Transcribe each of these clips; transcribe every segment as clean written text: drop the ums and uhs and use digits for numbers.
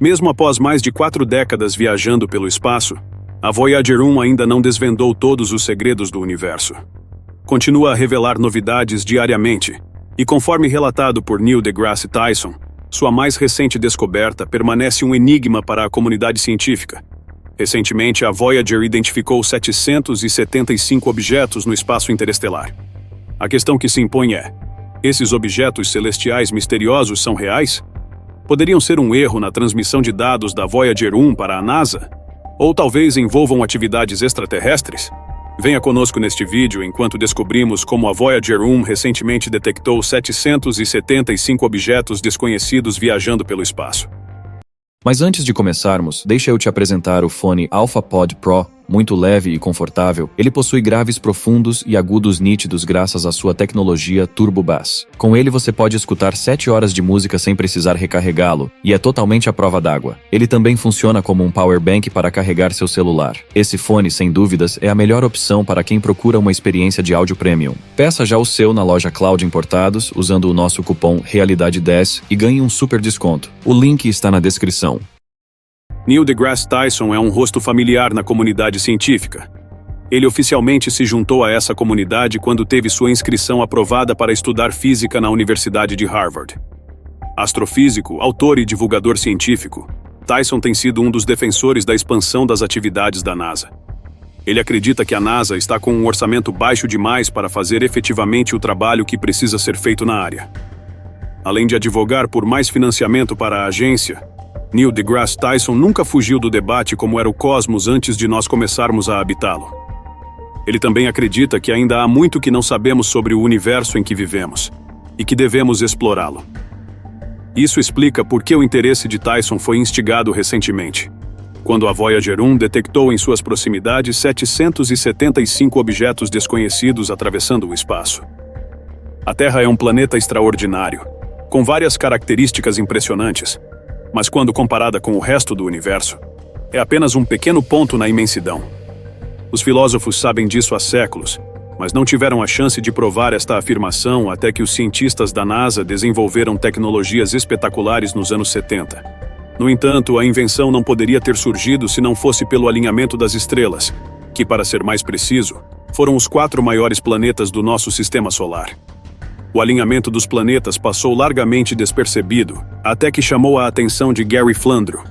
Mesmo após mais de 4 décadas viajando pelo espaço, a Voyager 1 ainda não desvendou todos os segredos do universo. Continua a revelar novidades diariamente, e conforme relatado por Neil deGrasse Tyson, sua mais recente descoberta permanece um enigma para a comunidade científica. Recentemente, a Voyager identificou 775 objetos no espaço interestelar. A questão que se impõe é: esses objetos celestiais misteriosos são reais? Poderiam ser um erro na transmissão de dados da Voyager 1 para a NASA? Ou talvez envolvam atividades extraterrestres? Venha conosco neste vídeo enquanto descobrimos como a Voyager 1 recentemente detectou 775 objetos desconhecidos viajando pelo espaço. Mas antes de começarmos, deixa eu te apresentar o fone AlphaPod Pro. Muito leve e confortável, ele possui graves profundos e agudos nítidos graças à sua tecnologia Turbo Bass. Com ele você pode escutar 7 horas de música sem precisar recarregá-lo, e é totalmente à prova d'água. Ele também funciona como um power bank para carregar seu celular. Esse fone, sem dúvidas, é a melhor opção para quem procura uma experiência de áudio premium. Peça já o seu na loja Cloud Importados usando o nosso cupom REALIDADE10 e ganhe um super desconto. O link está na descrição. Neil deGrasse Tyson é um rosto familiar na comunidade científica. Ele oficialmente se juntou a essa comunidade quando teve sua inscrição aprovada para estudar física na Universidade de Harvard. Astrofísico, autor e divulgador científico, Tyson tem sido um dos defensores da expansão das atividades da NASA. Ele acredita que a NASA está com um orçamento baixo demais para fazer efetivamente o trabalho que precisa ser feito na área. Além de advogar por mais financiamento para a agência, Neil deGrasse Tyson nunca fugiu do debate como era o cosmos antes de nós começarmos a habitá-lo. Ele também acredita que ainda há muito que não sabemos sobre o universo em que vivemos, e que devemos explorá-lo. Isso explica por que o interesse de Tyson foi instigado recentemente, quando a Voyager 1 detectou em suas proximidades 775 objetos desconhecidos atravessando o espaço. A Terra é um planeta extraordinário, com várias características impressionantes, mas quando comparada com o resto do universo, é apenas um pequeno ponto na imensidão. Os filósofos sabem disso há séculos, mas não tiveram a chance de provar esta afirmação até que os cientistas da NASA desenvolveram tecnologias espetaculares nos anos 70. No entanto, a invenção não poderia ter surgido se não fosse pelo alinhamento das estrelas, que, para ser mais preciso, foram os 4 maiores planetas do nosso sistema solar. O alinhamento dos planetas passou largamente despercebido, até que chamou a atenção de Gary Flandro,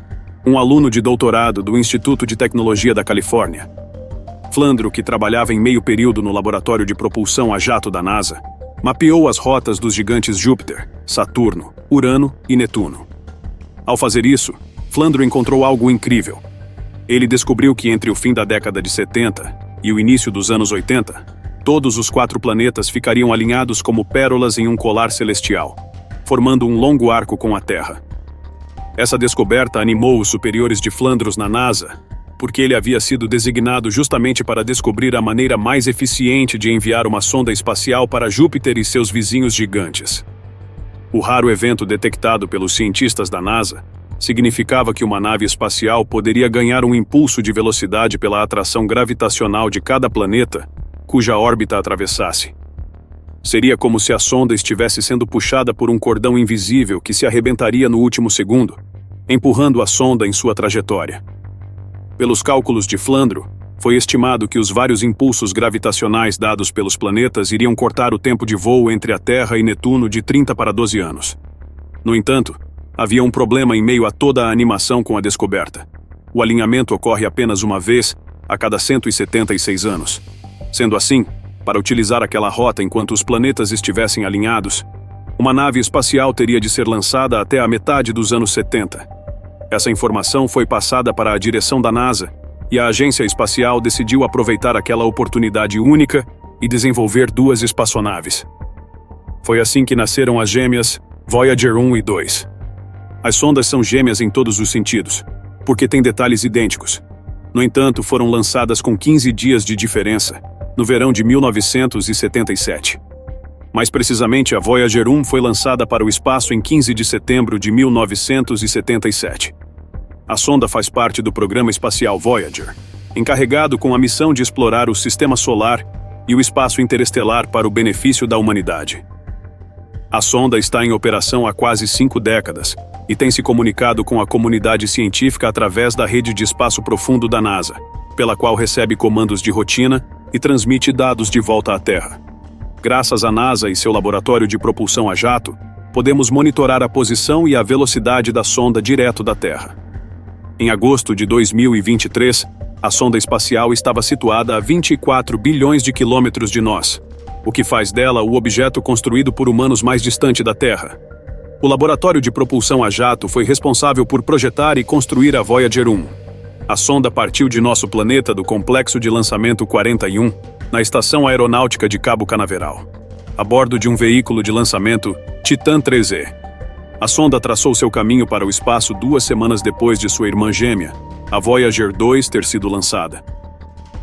um aluno de doutorado do Instituto de Tecnologia da Califórnia. Flandro, que trabalhava em meio período no laboratório de propulsão a jato da NASA, mapeou as rotas dos gigantes Júpiter, Saturno, Urano e Netuno. Ao fazer isso, Flandro encontrou algo incrível. Ele descobriu que entre o fim da década de 70 e o início dos anos 80, todos os 4 planetas ficariam alinhados como pérolas em um colar celestial, formando um longo arco com a Terra. Essa descoberta animou os superiores de Flandros na NASA, porque ele havia sido designado justamente para descobrir a maneira mais eficiente de enviar uma sonda espacial para Júpiter e seus vizinhos gigantes. O raro evento detectado pelos cientistas da NASA significava que uma nave espacial poderia ganhar um impulso de velocidade pela atração gravitacional de cada planeta cuja órbita atravessasse. Seria como se a sonda estivesse sendo puxada por um cordão invisível que se arrebentaria no último segundo, empurrando a sonda em sua trajetória. Pelos cálculos de Flandro, foi estimado que os vários impulsos gravitacionais dados pelos planetas iriam cortar o tempo de voo entre a Terra e Netuno de 30 para 12 anos. No entanto, havia um problema em meio a toda a animação com a descoberta. O alinhamento ocorre apenas uma vez a cada 176 anos. Sendo assim, para utilizar aquela rota enquanto os planetas estivessem alinhados, uma nave espacial teria de ser lançada até a metade dos anos 70. Essa informação foi passada para a direção da NASA, e a agência espacial decidiu aproveitar aquela oportunidade única e desenvolver 2 espaçonaves. Foi assim que nasceram as gêmeas Voyager 1 e 2. As sondas são gêmeas em todos os sentidos, porque têm detalhes idênticos. No entanto, foram lançadas com 15 dias de diferença, no verão de 1977. Mais precisamente, a Voyager 1 foi lançada para o espaço em 15 de setembro de 1977. A sonda faz parte do programa espacial Voyager, encarregado com a missão de explorar o sistema solar e o espaço interestelar para o benefício da humanidade. A sonda está em operação há quase 5 décadas e tem se comunicado com a comunidade científica através da rede de espaço profundo da NASA, pela qual recebe comandos de rotina e transmite dados de volta à Terra. Graças à NASA e seu laboratório de propulsão a jato, podemos monitorar a posição e a velocidade da sonda direto da Terra. Em agosto de 2023, a sonda espacial estava situada a 24 bilhões de quilômetros de nós, o que faz dela o objeto construído por humanos mais distante da Terra. O laboratório de propulsão a jato foi responsável por projetar e construir a Voyager 1. A sonda partiu de nosso planeta do Complexo de Lançamento 41, na Estação Aeronáutica de Cabo Canaveral, a bordo de um veículo de lançamento Titan 3E. A sonda traçou seu caminho para o espaço 2 semanas depois de sua irmã gêmea, a Voyager 2, ter sido lançada.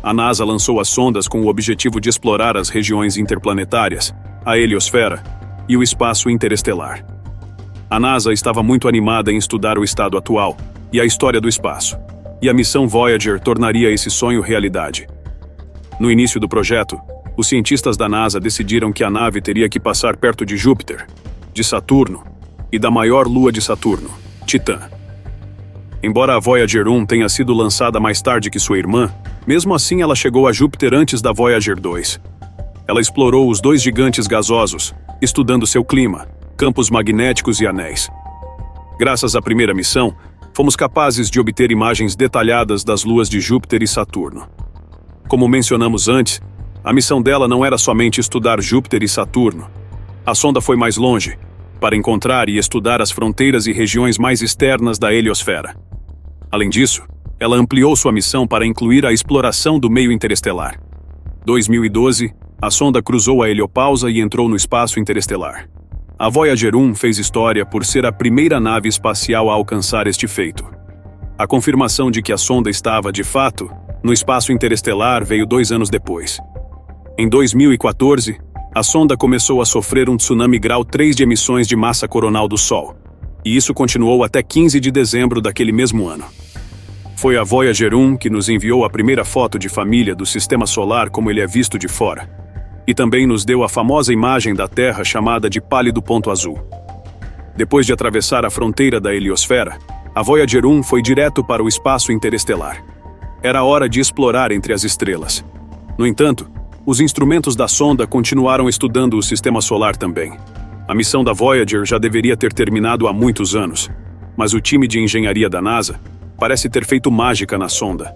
A NASA lançou as sondas com o objetivo de explorar as regiões interplanetárias, a heliosfera e o espaço interestelar. A NASA estava muito animada em estudar o estado atual e a história do espaço, e a missão Voyager tornaria esse sonho realidade. No início do projeto, os cientistas da NASA decidiram que a nave teria que passar perto de Júpiter, de Saturno e da maior lua de Saturno, Titã. Embora a Voyager 1 tenha sido lançada mais tarde que sua irmã, mesmo assim ela chegou a Júpiter antes da Voyager 2. Ela explorou os 2 gigantes gasosos, estudando seu clima, campos magnéticos e anéis. Graças à primeira missão, fomos capazes de obter imagens detalhadas das luas de Júpiter e Saturno. Como mencionamos antes, a missão dela não era somente estudar Júpiter e Saturno. A sonda foi mais longe, para encontrar e estudar as fronteiras e regiões mais externas da heliosfera. Além disso, ela ampliou sua missão para incluir a exploração do meio interestelar. 2012, a sonda cruzou a heliopausa e entrou no espaço interestelar. A Voyager 1 fez história por ser a primeira nave espacial a alcançar este feito. A confirmação de que a sonda estava, de fato, no espaço interestelar veio 2 anos depois. Em 2014, a sonda começou a sofrer um tsunami grau 3 de emissões de massa coronal do Sol, e isso continuou até 15 de dezembro daquele mesmo ano. Foi a Voyager 1 que nos enviou a primeira foto de família do Sistema Solar como ele é visto de fora, e também nos deu a famosa imagem da Terra chamada de pálido ponto azul. Depois de atravessar a fronteira da heliosfera, a Voyager 1 foi direto para o espaço interestelar. Era hora de explorar entre as estrelas. No entanto, os instrumentos da sonda continuaram estudando o Sistema Solar também. A missão da Voyager já deveria ter terminado há muitos anos, mas o time de engenharia da NASA parece ter feito mágica na sonda.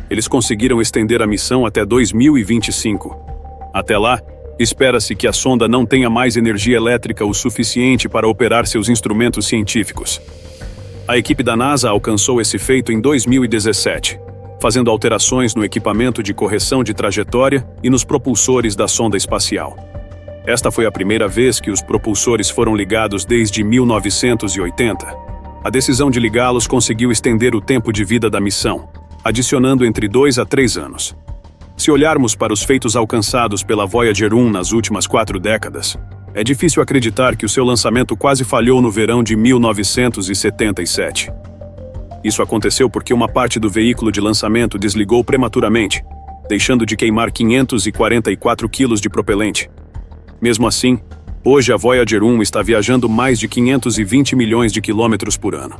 Eles conseguiram estender a missão até 2025. Até lá, espera-se que a sonda não tenha mais energia elétrica o suficiente para operar seus instrumentos científicos. A equipe da NASA alcançou esse feito em 2017, fazendo alterações no equipamento de correção de trajetória e nos propulsores da sonda espacial. Esta foi a primeira vez que os propulsores foram ligados desde 1980. A decisão de ligá-los conseguiu estender o tempo de vida da missão, adicionando entre 2 a 3 anos. Se olharmos para os feitos alcançados pela Voyager 1 nas últimas 4 décadas, é difícil acreditar que o seu lançamento quase falhou no verão de 1977. Isso aconteceu porque uma parte do veículo de lançamento desligou prematuramente, deixando de queimar 544 quilos de propelente. Mesmo assim, hoje a Voyager 1 está viajando mais de 520 milhões de quilômetros por ano.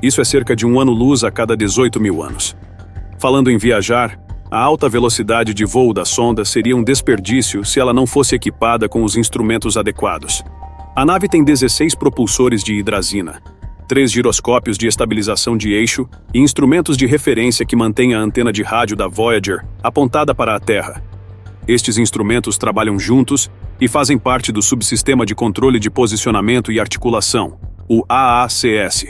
Isso é cerca de 1 ano-luz a cada 18 mil anos. Falando em viajar, a alta velocidade de voo da sonda seria um desperdício se ela não fosse equipada com os instrumentos adequados. A nave tem 16 propulsores de hidrazina, 3 giroscópios de estabilização de eixo e instrumentos de referência que mantêm a antena de rádio da Voyager apontada para a Terra. Estes instrumentos trabalham juntos e fazem parte do Subsistema de Controle de Posicionamento e Articulação, o AACS.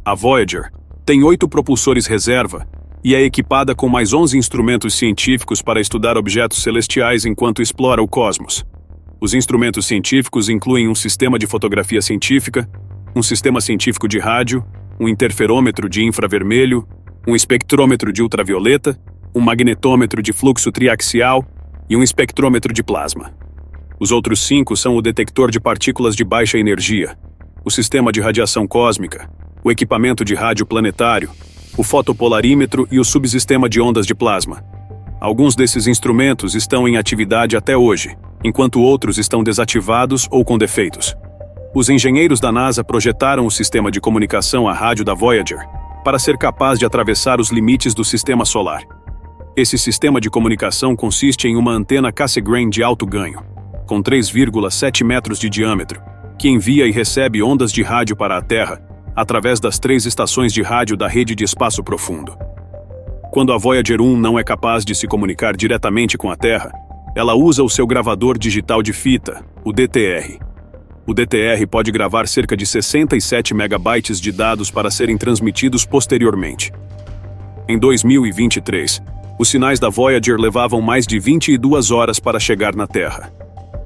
A Voyager tem 8 propulsores reserva e é equipada com mais 11 instrumentos científicos para estudar objetos celestiais enquanto explora o cosmos. Os instrumentos científicos incluem um sistema de fotografia científica, um sistema científico de rádio, um interferômetro de infravermelho, um espectrômetro de ultravioleta, um magnetômetro de fluxo triaxial e um espectrômetro de plasma. Os outros 5 são o detector de partículas de baixa energia, o sistema de radiação cósmica, o equipamento de rádio planetário, o fotopolarímetro e o subsistema de ondas de plasma. Alguns desses instrumentos estão em atividade até hoje, enquanto outros estão desativados ou com defeitos. Os engenheiros da NASA projetaram o sistema de comunicação a rádio da Voyager para ser capaz de atravessar os limites do sistema solar. Esse sistema de comunicação consiste em uma antena Cassegrain de alto ganho, com 3,7 metros de diâmetro, que envia e recebe ondas de rádio para a Terra através das 3 estações de rádio da rede de espaço profundo. Quando a Voyager 1 não é capaz de se comunicar diretamente com a Terra, ela usa o seu gravador digital de fita, o DTR. O DTR pode gravar cerca de 67 megabytes de dados para serem transmitidos posteriormente. Em 2023, os sinais da Voyager levavam mais de 22 horas para chegar na Terra.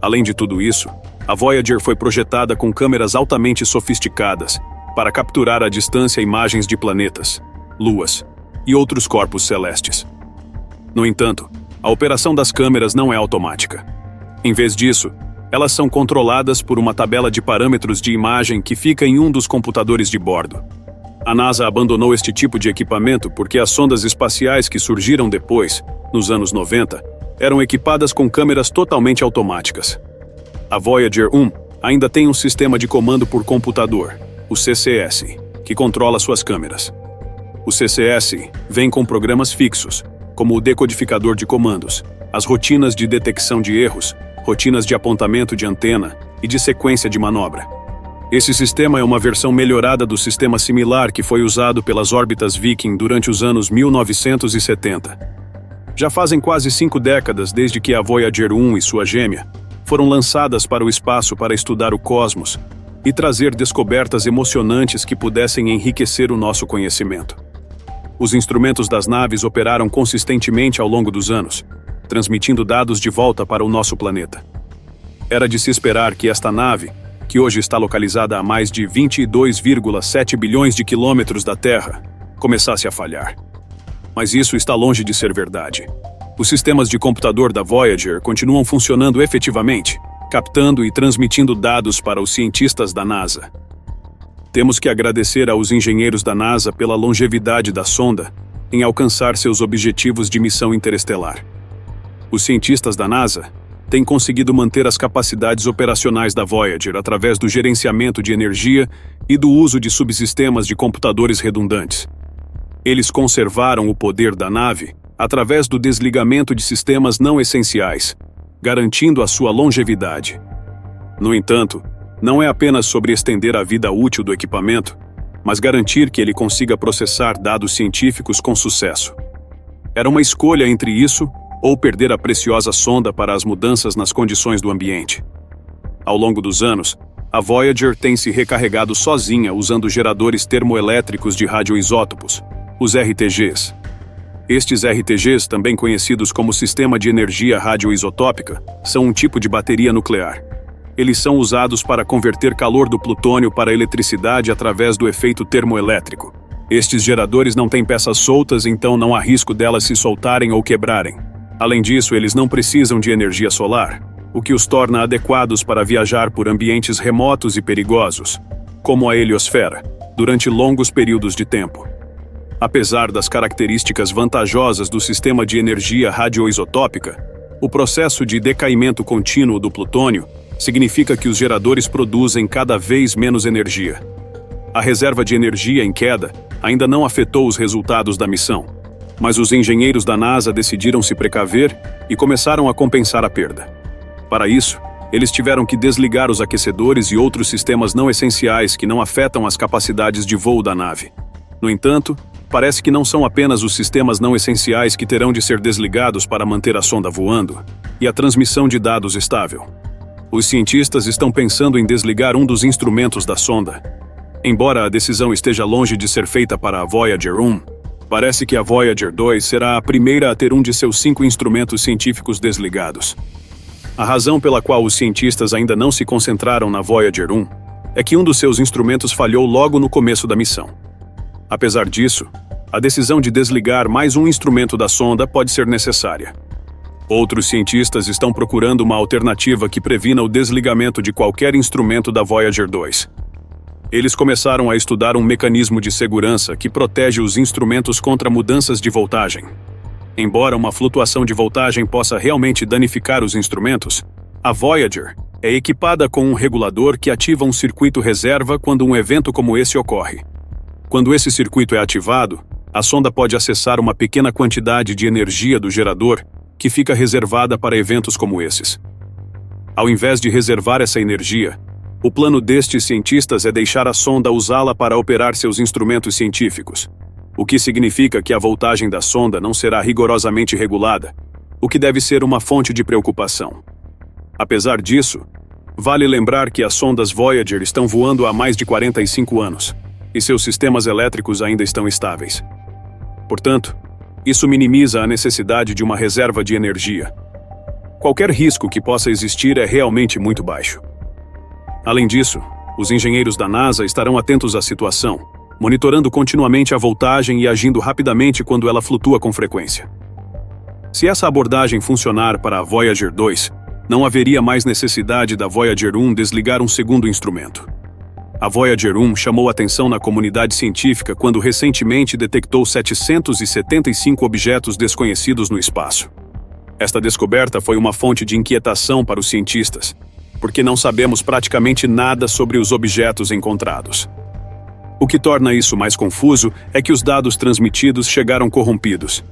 Além de tudo isso, a Voyager foi projetada com câmeras altamente sofisticadas para capturar à distância imagens de planetas, luas e outros corpos celestes. No entanto, a operação das câmeras não é automática. Em vez disso, elas são controladas por uma tabela de parâmetros de imagem que fica em um dos computadores de bordo. A NASA abandonou este tipo de equipamento porque as sondas espaciais que surgiram depois, nos anos 90, eram equipadas com câmeras totalmente automáticas. A Voyager 1 ainda tem um sistema de comando por computador, o CCS, que controla suas câmeras. O CCS vem com programas fixos, como o decodificador de comandos, as rotinas de detecção de erros, rotinas de apontamento de antena e de sequência de manobra. Esse sistema é uma versão melhorada do sistema similar que foi usado pelas órbitas Viking durante os anos 1970. Já fazem quase 5 décadas desde que a Voyager 1 e sua gêmea foram lançadas para o espaço para estudar o cosmos e trazer descobertas emocionantes que pudessem enriquecer o nosso conhecimento. Os instrumentos das naves operaram consistentemente ao longo dos anos, transmitindo dados de volta para o nosso planeta. Era de se esperar que esta nave, que hoje está localizada a mais de 22,7 bilhões de quilômetros da Terra, começasse a falhar. Mas isso está longe de ser verdade. Os sistemas de computador da Voyager continuam funcionando efetivamente, captando e transmitindo dados para os cientistas da NASA. Temos que agradecer aos engenheiros da NASA pela longevidade da sonda em alcançar seus objetivos de missão interestelar. Os cientistas da NASA têm conseguido manter as capacidades operacionais da Voyager através do gerenciamento de energia e do uso de subsistemas de computadores redundantes. Eles conservaram o poder da nave através do desligamento de sistemas não essenciais, garantindo a sua longevidade. No entanto, não é apenas sobre estender a vida útil do equipamento, mas garantir que ele consiga processar dados científicos com sucesso. Era uma escolha entre isso ou perder a preciosa sonda para as mudanças nas condições do ambiente. Ao longo dos anos, a Voyager tem se recarregado sozinha usando geradores termoelétricos de radioisótopos, os RTGs. Estes RTGs, também conhecidos como Sistema de Energia Radioisotópica, são um tipo de bateria nuclear. Eles são usados para converter calor do plutônio para eletricidade através do efeito termoelétrico. Estes geradores não têm peças soltas, então não há risco delas se soltarem ou quebrarem. Além disso, eles não precisam de energia solar, o que os torna adequados para viajar por ambientes remotos e perigosos, como a heliosfera, durante longos períodos de tempo. Apesar das características vantajosas do sistema de energia radioisotópica, o processo de decaimento contínuo do plutônio significa que os geradores produzem cada vez menos energia. A reserva de energia em queda ainda não afetou os resultados da missão, mas os engenheiros da NASA decidiram se precaver e começaram a compensar a perda. Para isso, eles tiveram que desligar os aquecedores e outros sistemas não essenciais que não afetam as capacidades de voo da nave. No entanto, parece que não são apenas os sistemas não essenciais que terão de ser desligados para manter a sonda voando e a transmissão de dados estável. Os cientistas estão pensando em desligar um dos instrumentos da sonda. Embora a decisão esteja longe de ser feita para a Voyager 1, parece que a Voyager 2 será a primeira a ter um de seus 5 instrumentos científicos desligados. A razão pela qual os cientistas ainda não se concentraram na Voyager 1 é que um dos seus instrumentos falhou logo no começo da missão. Apesar disso, a decisão de desligar mais um instrumento da sonda pode ser necessária. Outros cientistas estão procurando uma alternativa que previna o desligamento de qualquer instrumento da Voyager 2. Eles começaram a estudar um mecanismo de segurança que protege os instrumentos contra mudanças de voltagem. Embora uma flutuação de voltagem possa realmente danificar os instrumentos, a Voyager É equipada com um regulador que ativa um circuito reserva quando um evento como esse ocorre. Quando esse circuito é ativado, a sonda pode acessar uma pequena quantidade de energia do gerador que fica reservada para eventos como esses. Ao invés de reservar essa energia, o plano destes cientistas é deixar a sonda usá-la para operar seus instrumentos científicos, o que significa que a voltagem da sonda não será rigorosamente regulada, o que deve ser uma fonte de preocupação. Apesar disso, vale lembrar que as sondas Voyager estão voando há mais de 45 anos, e seus sistemas elétricos ainda estão estáveis. Portanto, isso minimiza a necessidade de uma reserva de energia. Qualquer risco que possa existir é realmente muito baixo. Além disso, os engenheiros da NASA estarão atentos à situação, monitorando continuamente a voltagem e agindo rapidamente quando ela flutua com frequência. Se essa abordagem funcionar para a Voyager 2, não haveria mais necessidade da Voyager 1 desligar um segundo instrumento. A Voyager 1 chamou atenção na comunidade científica quando recentemente detectou 775 objetos desconhecidos no espaço. Esta descoberta foi uma fonte de inquietação para os cientistas, porque não sabemos praticamente nada sobre os objetos encontrados. O que torna isso mais confuso é que os dados transmitidos chegaram corrompidos.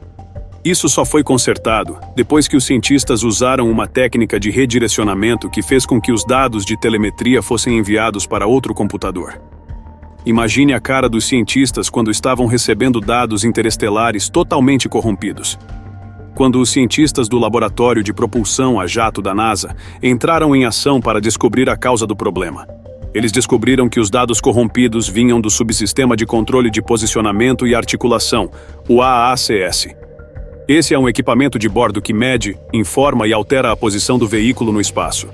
Isso só foi consertado depois que os cientistas usaram uma técnica de redirecionamento que fez com que os dados de telemetria fossem enviados para outro computador. Imagine a cara dos cientistas quando estavam recebendo dados interestelares totalmente corrompidos. Quando os cientistas do Laboratório de Propulsão a Jato da NASA entraram em ação para descobrir a causa do problema, eles descobriram que os dados corrompidos vinham do Subsistema de Controle de Posicionamento e Articulação, o AACS. Esse é um equipamento de bordo que mede, informa e altera a posição do veículo no espaço.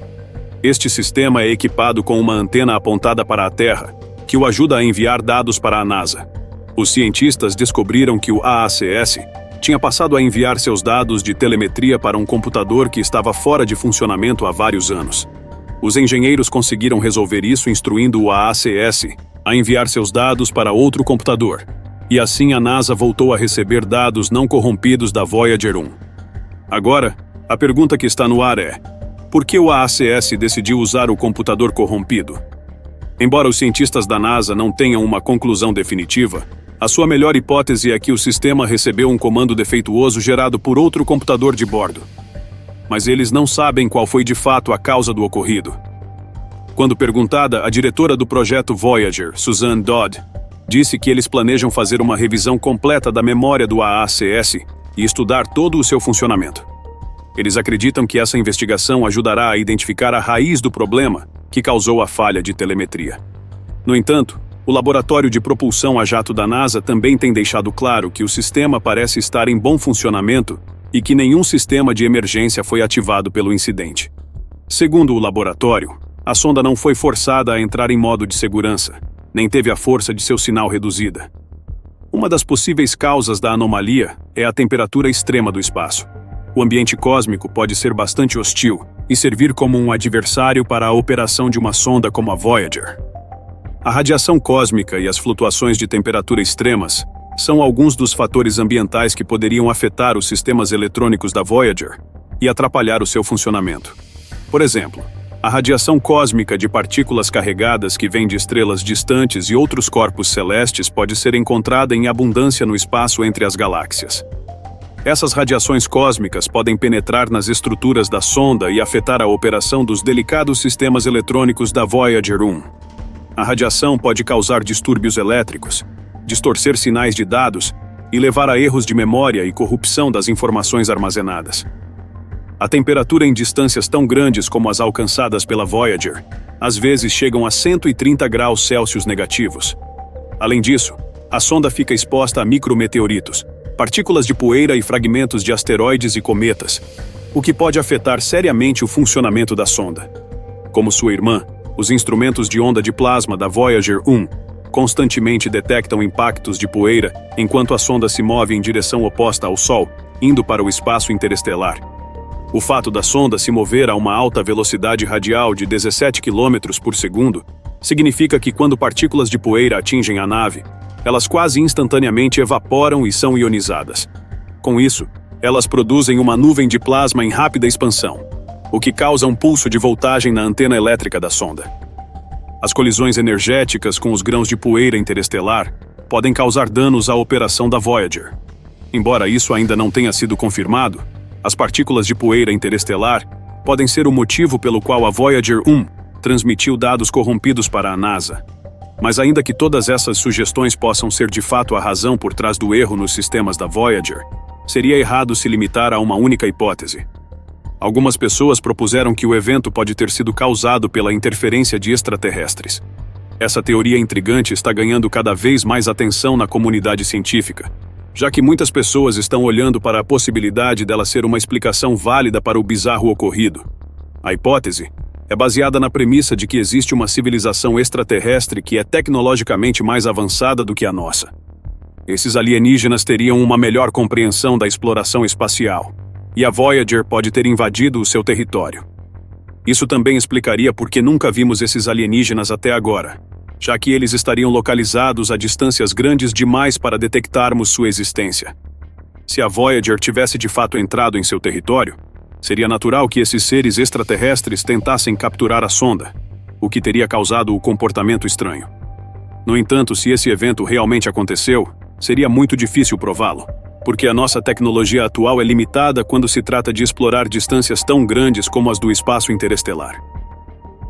Este sistema é equipado com uma antena apontada para a Terra, que o ajuda a enviar dados para a NASA. Os cientistas descobriram que o AACS tinha passado a enviar seus dados de telemetria para um computador que estava fora de funcionamento há vários anos. Os engenheiros conseguiram resolver isso instruindo o AACS a enviar seus dados para outro computador. E assim a NASA voltou a receber dados não corrompidos da Voyager 1. Agora, a pergunta que está no ar é: por que o AACS decidiu usar o computador corrompido? Embora os cientistas da NASA não tenham uma conclusão definitiva, a sua melhor hipótese é que o sistema recebeu um comando defeituoso gerado por outro computador de bordo. Mas eles não sabem qual foi de fato a causa do ocorrido. Quando perguntada, a diretora do projeto Voyager, Suzanne Dodd, disse que eles planejam fazer uma revisão completa da memória do AACS e estudar todo o seu funcionamento. Eles acreditam que essa investigação ajudará a identificar a raiz do problema que causou a falha de telemetria. No entanto, o Laboratório de Propulsão a Jato da NASA também tem deixado claro que o sistema parece estar em bom funcionamento e que nenhum sistema de emergência foi ativado pelo incidente. Segundo o laboratório, a sonda não foi forçada a entrar em modo de segurança, nem teve a força de seu sinal reduzida. Uma das possíveis causas da anomalia é a temperatura extrema do espaço. O ambiente cósmico pode ser bastante hostil e servir como um adversário para a operação de uma sonda como a Voyager. A radiação cósmica e as flutuações de temperatura extremas são alguns dos fatores ambientais que poderiam afetar os sistemas eletrônicos da Voyager e atrapalhar o seu funcionamento. Por exemplo, a radiação cósmica de partículas carregadas que vem de estrelas distantes e outros corpos celestes pode ser encontrada em abundância no espaço entre as galáxias. Essas radiações cósmicas podem penetrar nas estruturas da sonda e afetar a operação dos delicados sistemas eletrônicos da Voyager 1. A radiação pode causar distúrbios elétricos, distorcer sinais de dados e levar a erros de memória e corrupção das informações armazenadas. A temperatura em distâncias tão grandes como as alcançadas pela Voyager, às vezes chegam a 130 graus Celsius negativos. Além disso, a sonda fica exposta a micrometeoritos, partículas de poeira e fragmentos de asteroides e cometas, o que pode afetar seriamente o funcionamento da sonda. Como sua irmã, os instrumentos de onda de plasma da Voyager 1 constantemente detectam impactos de poeira enquanto a sonda se move em direção oposta ao Sol, indo para o espaço interestelar. O fato da sonda se mover a uma alta velocidade radial de 17 km por segundo significa que quando partículas de poeira atingem a nave, elas quase instantaneamente evaporam e são ionizadas. Com isso, elas produzem uma nuvem de plasma em rápida expansão. o que causa um pulso de voltagem na antena elétrica da sonda. As colisões energéticas com os grãos de poeira interestelar podem causar danos à operação da Voyager. Embora isso ainda não tenha sido confirmado, as partículas de poeira interestelar podem ser o motivo pelo qual a Voyager 1 transmitiu dados corrompidos para a NASA. Mas ainda que todas essas sugestões possam ser de fato a razão por trás do erro nos sistemas da Voyager, seria errado se limitar a uma única hipótese. Algumas pessoas propuseram que o evento pode ter sido causado pela interferência de extraterrestres. Essa teoria intrigante está ganhando cada vez mais atenção na comunidade científica, já que muitas pessoas estão olhando para a possibilidade dela ser uma explicação válida para o bizarro ocorrido. A hipótese é baseada na premissa de que existe uma civilização extraterrestre que é tecnologicamente mais avançada do que a nossa. Esses alienígenas teriam uma melhor compreensão da exploração espacial, e a Voyager pode ter invadido o seu território. Isso também explicaria por que nunca vimos esses alienígenas até agora, já que eles estariam localizados a distâncias grandes demais para detectarmos sua existência. Se a Voyager tivesse de fato entrado em seu território, seria natural que esses seres extraterrestres tentassem capturar a sonda, o que teria causado o comportamento estranho. No entanto, se esse evento realmente aconteceu, seria muito difícil prová-lo, porque a nossa tecnologia atual é limitada quando se trata de explorar distâncias tão grandes como as do espaço interestelar.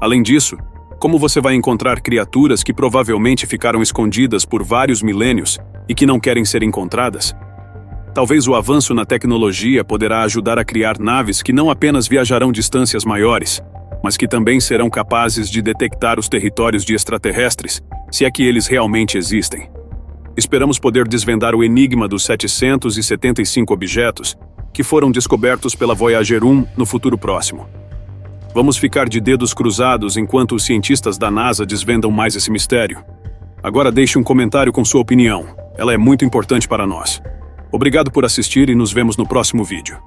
Além disso, como você vai encontrar criaturas que provavelmente ficaram escondidas por vários milênios e que não querem ser encontradas? Talvez o avanço na tecnologia poderá ajudar a criar naves que não apenas viajarão distâncias maiores, mas que também serão capazes de detectar os territórios de extraterrestres, se é que eles realmente existem. Esperamos poder desvendar o enigma dos 775 objetos que foram descobertos pela Voyager 1 no futuro próximo. Vamos ficar de dedos cruzados enquanto os cientistas da NASA desvendam mais esse mistério. Agora deixe um comentário com sua opinião. Ela é muito importante para nós. Obrigado por assistir e nos vemos no próximo vídeo.